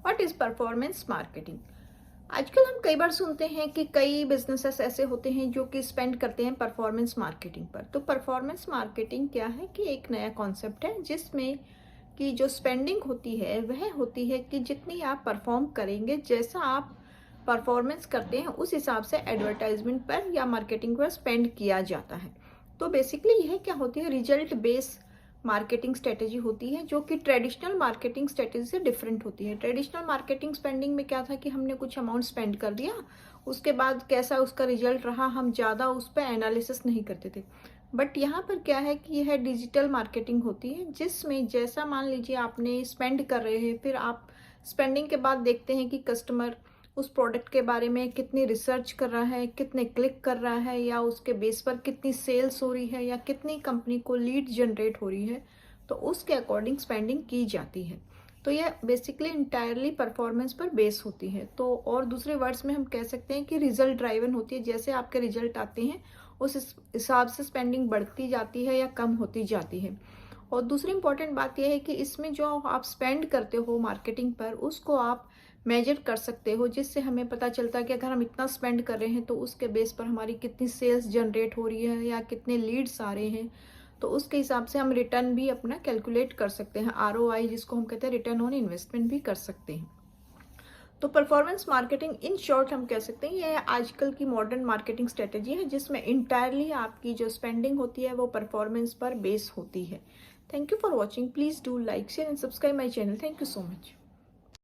What is performance marketing. आजकल हम कई बार सुनते हैं कि कई बिजनेसेस ऐसे होते हैं जो कि स्पेंड करते हैं परफॉर्मेंस मार्केटिंग पर। तो परफॉर्मेंस मार्केटिंग क्या है कि एक नया कॉन्सेप्ट है जिसमें कि जो स्पेंडिंग होती है वह होती है कि जितनी आप परफॉर्म करेंगे, जैसा आप परफॉर्मेंस करते हैं उस हिसाब से एडवर्टाइजमेंट पर या मार्केटिंग पर स्पेंड किया जाता है। तो बेसिकली यह क्या होती है, रिजल्ट बेस्ड मार्केटिंग स्ट्रेटेजी होती है जो कि ट्रेडिशनल मार्केटिंग स्ट्रेटेजी से डिफरेंट होती है। ट्रेडिशनल मार्केटिंग स्पेंडिंग में क्या था कि हमने कुछ अमाउंट स्पेंड कर दिया, उसके बाद कैसा उसका रिजल्ट रहा हम ज़्यादा उस पर एनालिसिस नहीं करते थे। बट यहाँ पर क्या है कि यह डिजिटल मार्केटिंग होती है जिसमें जैसा मान लीजिए आपने स्पेंड कर रहे हैं, फिर आप स्पेंडिंग के बाद देखते हैं कि कस्टमर उस प्रोडक्ट के बारे में कितनी रिसर्च कर रहा है, कितने क्लिक कर रहा है, या उसके बेस पर कितनी सेल्स हो रही है, या कितनी कंपनी को लीड जनरेट हो रही है, तो उसके अकॉर्डिंग स्पेंडिंग की जाती है। तो यह बेसिकली इंटायरली परफॉर्मेंस पर बेस होती है। तो और दूसरे वर्ड्स में हम कह सकते हैं कि रिजल्ट ड्राइवन होती है। जैसे आपके रिजल्ट आते हैं उस हिसाब से स्पेंडिंग बढ़ती जाती है या कम होती जाती है। और दूसरी इंपॉर्टेंट बात यह है कि इसमें जो आप स्पेंड करते हो मार्केटिंग पर उसको आप मेजर कर सकते हो, जिससे हमें पता चलता है कि अगर हम इतना स्पेंड कर रहे हैं तो उसके बेस पर हमारी कितनी सेल्स जनरेट हो रही है या कितने लीड्स आ रहे हैं। तो उसके हिसाब से हम रिटर्न भी अपना कैलकुलेट कर सकते हैं, आरओआई जिसको हम कहते हैं रिटर्न ऑन इन्वेस्टमेंट भी कर सकते हैं। तो परफॉर्मेंस मार्केटिंग इन शॉर्ट हम कह सकते हैं यह आजकल की मॉडर्न मार्केटिंग स्ट्रेटेजी है जिसमें इंटायरली आपकी जो स्पेंडिंग होती है वो परफॉर्मेंस पर बेस होती है। Thank you for watching. Please do like share and subscribe my channel. Thank you so much.